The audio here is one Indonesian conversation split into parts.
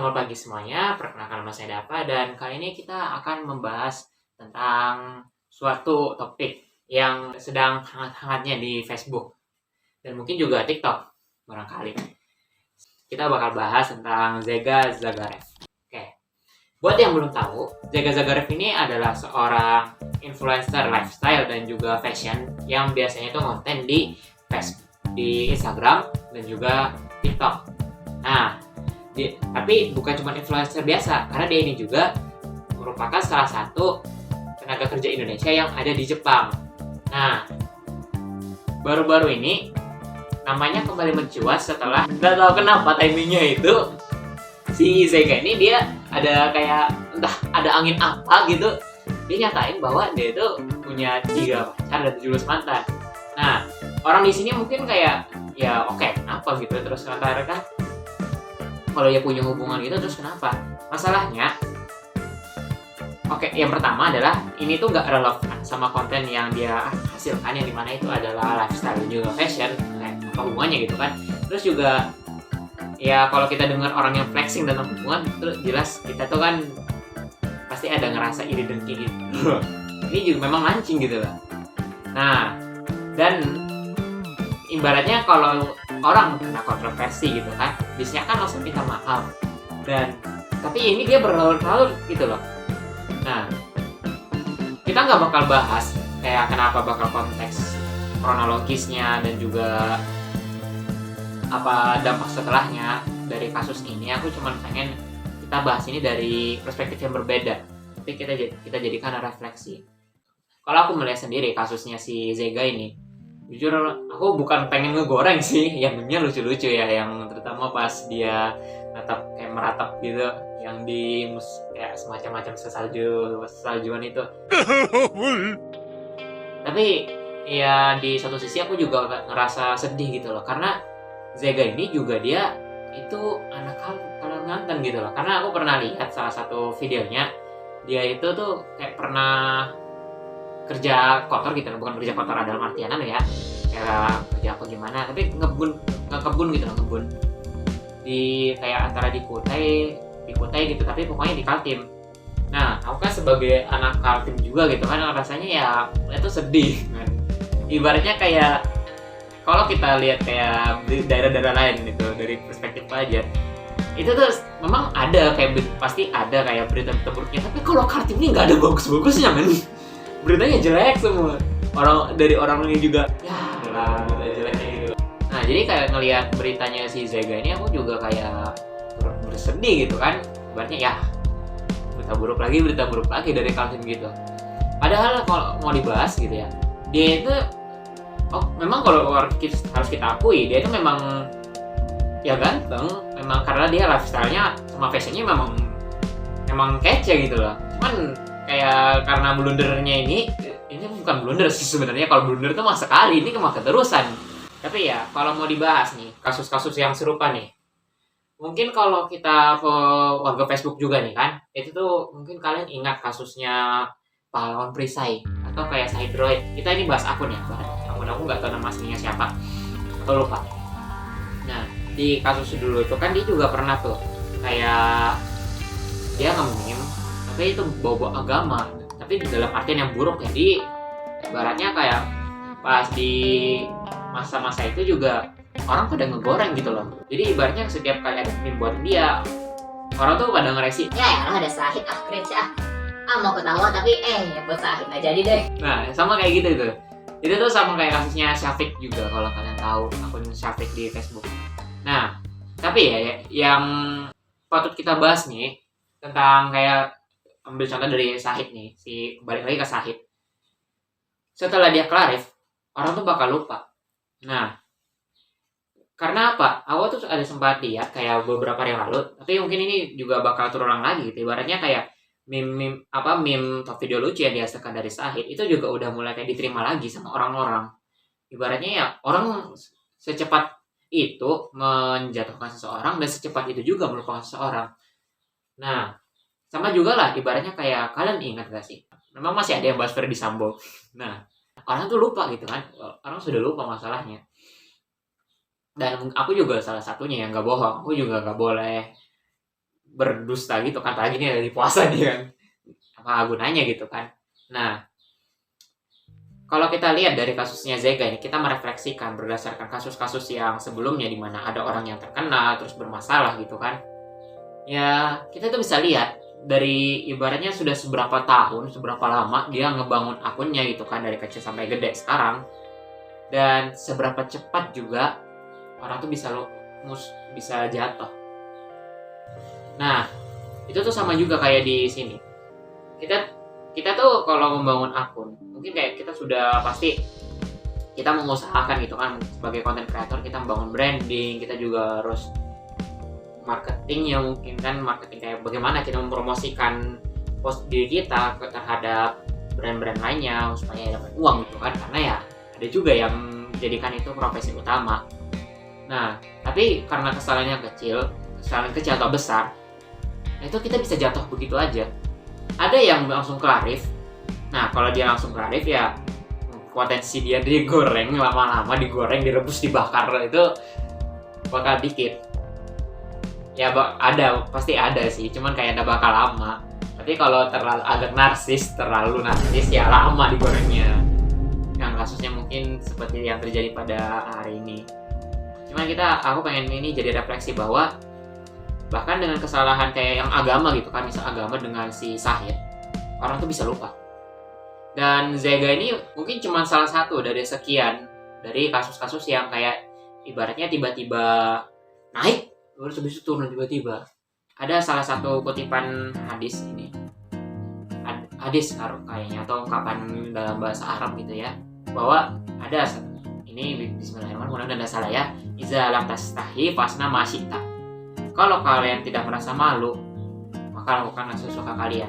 Selamat pagi semuanya, perkenalkan nama saya Dapa dan kali ini kita akan membahas tentang suatu topik yang sedang hangat-hangatnya di Facebook dan mungkin juga TikTok barangkali. Kita bakal bahas tentang Zega Zagarev. Oke, buat yang belum tahu, Zega Zagarev ini adalah seorang influencer lifestyle dan juga fashion yang biasanya itu konten di Facebook, di Instagram dan juga TikTok. Nah, tapi bukan cuma influencer biasa, karena dia ini juga merupakan salah satu tenaga kerja Indonesia yang ada di Jepang. Nah, baru-baru ini namanya kembali mencuat setelah nggak tahu kenapa timingnya itu si Zega ini dia ada kayak entah ada angin apa gitu, dia nyatain bahwa dia itu punya 3 pacar dan 17 mantan. Nah, orang di sini mungkin kayak ya oke, kenapa gitu, terus kata kan kalau dia punya hubungan gitu terus kenapa? Masalahnya, oke, yang pertama adalah ini tuh nggak relevan sama konten yang dia hasilkan, yang dimana itu adalah lifestyle dan juga fashion, apa hubungannya gitu kan? Terus juga ya kalau kita dengar orang yang flexing dalam hubungan, terus jelas kita tuh kan pasti ada ngerasa iri dengki gitu. Ini juga memang mancing gitu loh. Nah, dan ibaratnya kalau orang kena kontroversi gitu kan, biasanya kan langsung minta maaf, dan tapi ini dia berlarut-larut gitu loh. Nah, kita nggak bakal bahas kayak kenapa bakal konteks kronologisnya dan juga apa dampak setelahnya dari kasus ini. Aku cuma pengen kita bahas ini dari perspektif yang berbeda, tapi kita jadikan refleksi. Kalau aku melihat sendiri kasusnya si Zega ini, jujur aku bukan pengen ngegoreng sih, yang memnya lucu-lucu ya, yang terutama pas dia kayak meratap gitu, yang di kayak semacam sesaljuan itu. Tapi ya di satu sisi aku juga ngerasa sedih gitu loh, karena Zega ini juga dia itu anak Kalimantan gitu loh. Karena aku pernah lihat salah satu videonya, dia itu tuh kayak pernah kerja kotor gitu, bukan kerja kotor dalam artian ya kayak kerja apa gimana, tapi ngebun gitu loh, ngebun di kayak antara di Kutai gitu, tapi pokoknya di Kaltim. Nah, aku kan sebagai anak Kaltim juga gitu kan, rasanya ya itu sedih kan. Ibaratnya kayak kalau kita lihat kayak di daerah-daerah lain gitu dari perspektif aja, itu tuh memang ada kayak pasti ada kayak berita-berita buruknya, tapi kalau Kaltim ini nggak ada bagus-bagusnya men. Beritanya jelek semua, dari orang ini juga ya lah berita jeleknya gitu. Nah, jadi kayak ngelihat beritanya si Zega ini, aku juga kayak bersedih gitu kan. Ibaratnya ya berita buruk lagi dari Kaltim gitu. Padahal kalau mau dibahas gitu ya, dia itu memang kalau harus kita akui, dia itu memang ya ganteng, memang karena dia lifestyle-nya sama fashionnya memang kece gitu loh. Cuman kayak karena blundernya ini bukan blunder sih sebenarnya. Kalau blunder itu mah sekali, ini cuma keterusan. Tapi ya kalau mau dibahas nih kasus-kasus yang serupa nih, mungkin kalau kita ke warga Facebook juga nih kan, itu tuh mungkin kalian ingat kasusnya pahlawan perisai atau kayak Saidroid. Kita ini bahas akun ya, akun aku nggak tahu nama aslinya siapa, atau lupa. Nah, di kasus dulu itu kan dia juga pernah tuh kayak dia nge-meme, tapi itu bawa agama, tapi dalam artian yang buruk. Jadi ibaratnya kayak pas di masa-masa itu juga orang pada ngegoreng gitu loh. Jadi ibaratnya setiap kali ada meme buat dia, orang tuh pada ngereaksi, ya ada Sahid cringe mau ketawa tapi buat Sahid nggak jadi deh. Nah, sama kayak gitu itu. Itu tuh sama kayak kasusnya Syafiq juga, kalau kalian tahu akun Syafiq di Facebook. Nah, tapi ya yang patut kita bahas nih tentang kayak ambil contoh dari Sahid nih, balik lagi ke Sahid. Setelah dia klarif, orang tuh bakal lupa. Nah, karena apa? Aku tuh ada sempat lihat kayak beberapa hari yang lalu, tapi mungkin ini juga bakal terulang lagi gitu. Ibaratnya kayak meme atau video lucu yang dihasilkan dari Sahid itu juga udah mulai kayak diterima lagi sama orang-orang. Ibaratnya ya orang secepat itu menjatuhkan seseorang dan secepat itu juga melupakan seseorang. Nah, sama juga lah ibaratnya kayak kalian ingat gak sih? Memang masih ada yang bahas Ferdy Sambo. Nah, orang tuh lupa gitu kan. Orang sudah lupa masalahnya. Dan aku juga salah satunya yang gak bohong. Aku juga gak boleh berdusta gitu kan, apalagi ini lagi puasa nih kan, apa gunanya gitu kan. Nah, kalau kita lihat dari kasusnya Zega ini, kita merefleksikan berdasarkan kasus-kasus yang sebelumnya di mana ada orang yang terkenal terus bermasalah gitu kan. Ya, kita tuh bisa lihat dari ibaratnya sudah seberapa tahun, seberapa lama dia ngebangun akunnya gitu kan, dari kecil sampai gede sekarang. Dan seberapa cepat juga orang tuh bisa jatuh. Nah, itu tuh sama juga kayak di sini. Kita tuh kalau membangun akun, mungkin kayak kita sudah pasti kita mengusahakan gitu kan, sebagai content creator kita membangun branding, kita juga harus marketing, ya mungkin kan marketing kayak bagaimana kita mempromosikan post diri kita terhadap brand-brand lainnya supaya dapat uang gitu kan, karena ya ada juga yang menjadikan itu profesi utama. Nah, tapi karena kesalahan kecil atau besar, itu kita bisa jatuh begitu aja. Ada yang langsung kelarif. Nah, kalau dia langsung kelarif ya potensi dia digoreng, lama-lama digoreng, direbus, dibakar itu bakal dikit. Ya pasti ada sih, cuman kayak ada bakal lama. Tapi kalau terlalu narsis ya lama digorengnya. Yang kasusnya mungkin seperti yang terjadi pada hari ini. Cuman aku pengen ini jadi refleksi bahwa bahkan dengan kesalahan kayak yang agama gitu kan, misal agama dengan si Sahid, orang tuh bisa lupa. Dan Zega ini mungkin cuma salah satu dari sekian dari kasus-kasus yang kayak ibaratnya tiba-tiba naik terus habis itu turun tiba-tiba. Ada salah satu kutipan hadis ini, hadis kayaknya atau ungkapan dalam bahasa Arab gitu ya, bahwa ada ini bismillahirrahmanirrahim, mudah-mudahan tidak salah ya, iza lam tastahi fasna ma syi'ta. Kalau kalian tidak merasa malu, maka lakukanlah sesuka kalian.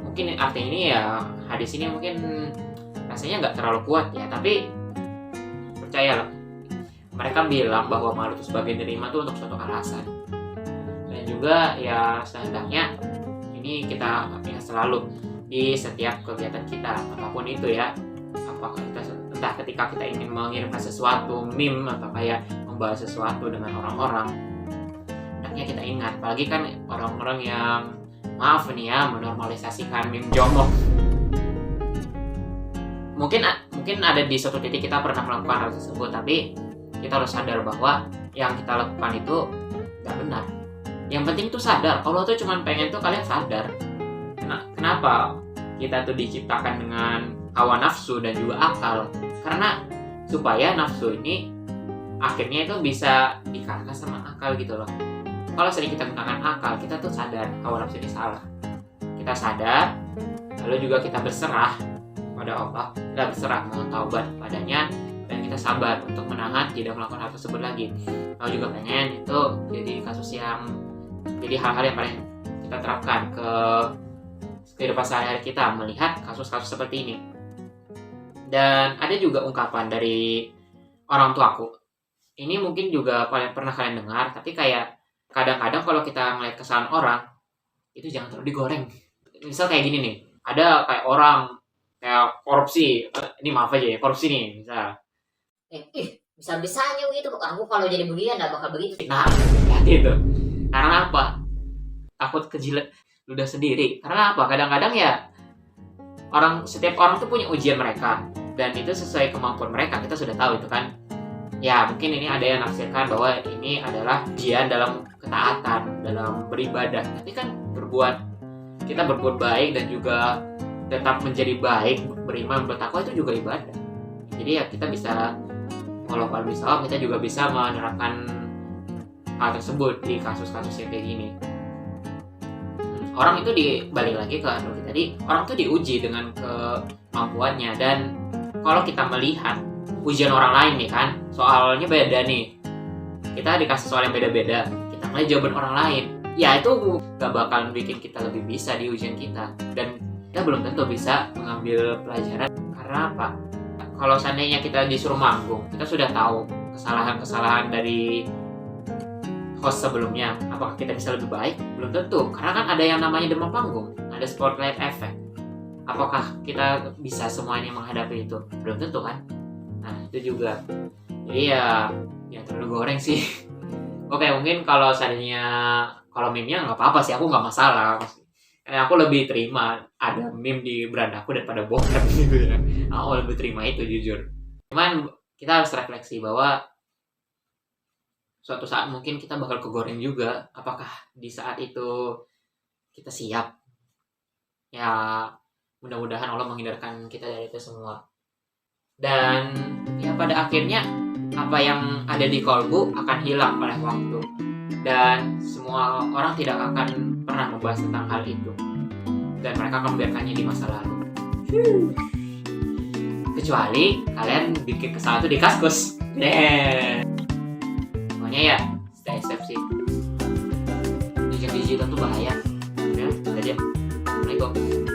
Mungkin arti ini ya, hadis ini mungkin rasanya nggak terlalu kuat ya, tapi percayalah, mereka bilang bahwa malu itu sebagai nerima itu untuk suatu alasan. Dan juga ya sehendaknya ini kita selalu di setiap kegiatan kita, apapun itu ya, apakah entah ketika kita ingin mengirimkan sesuatu, meme atau kayak membahas sesuatu dengan orang-orang, kita ingat, apalagi kan orang-orang yang maaf nih ya menormalisasikan meme jomok. Mungkin ada di suatu titik kita pernah melakukan hal tersebut, tapi kita harus sadar bahwa yang kita lakukan itu tidak benar. Yang penting tuh sadar, Allah tuh cuma pengen tuh kalian sadar. Kenapa kita tuh diciptakan dengan hawa nafsu dan juga akal? Karena supaya nafsu ini akhirnya itu bisa dikalahkan sama akal gitu loh. Kalau sering kita gunakan akal, kita tuh sadar hawa nafsu ini salah. Kita sadar, lalu juga kita berserah pada Allah, kita berserah mohon taubat padanya, dan kita sabar untuk menahan tidak melakukan hal tersebut lagi. Lalu juga pengen itu jadi kasus yang jadi hal-hal yang paling kita terapkan ke kehidupan sehari-hari kita, melihat kasus-kasus seperti ini. Dan ada juga ungkapan dari orang tuaku. Ini mungkin juga pernah kalian dengar, tapi kayak kadang-kadang kalau kita ngeliat kesalahan orang, itu jangan terlalu digoreng. Misal kayak gini nih, ada kayak orang kayak korupsi, ini maaf aja ya, korupsi nih misal. Bisa-bisanya gitu, aku kalau jadi begini gak bakal begitu. Nah, hati itu. Karena apa? Takut kejilat ludah sendiri. Karena apa? Kadang-kadang ya setiap orang tuh punya ujian mereka, dan itu sesuai kemampuan mereka, kita sudah tahu itu kan. Ya mungkin ini ada yang nafsirkan bahwa ini adalah ujian dalam ketaatan, dalam beribadah. Tapi kan kita berbuat baik dan juga tetap menjadi baik, beriman, bertakwa itu juga ibadah. Jadi ya kita bisa, kalau bisa kita juga bisa menerapkan hal tersebut di kasus-kasus yang kayak gini. Orang itu balik lagi ke tadi, orang tuh diuji dengan kemampuannya. Dan kalau kita melihat ujian orang lain nih kan, soalnya beda nih, kita dikasih soal yang beda-beda, kita mulai jawaban orang lain, ya itu gak bakalan bikin kita lebih bisa di ujian kita, dan kita belum tentu bisa mengambil pelajaran. Karena apa? Kalau seandainya kita disuruh manggung, kita sudah tahu kesalahan-kesalahan dari host sebelumnya, apakah kita bisa lebih baik? Belum tentu, karena kan ada yang namanya demam panggung, ada spotlight effect. Apakah kita bisa semuanya menghadapi itu? Belum tentu kan? Nah itu juga, jadi ya terlalu goreng sih. Oke, mungkin kalau seandainya kalau meme-nya nggak apa-apa sih, aku nggak masalah. Aku lebih terima ada meme di berandaku daripada bokep gitu ya. Aku lebih terima itu jujur. Cuman kita harus refleksi bahwa suatu saat mungkin kita bakal kegoreng juga. Apakah di saat itu kita siap? Ya mudah-mudahan Allah menghindarkan kita dari itu semua. Dan ya pada akhirnya apa yang ada di kolbu akan hilang oleh waktu. Dan semua orang tidak akan pernah membahas tentang hal itu. Dan mereka akan membiarkannya di masa lalu. Kecuali kalian bikin kesalahan itu di Kaskus. Pokoknya ya, stay safe sih. Jejak digital tuh bahaya. Ya, aja. Assalamualaikum.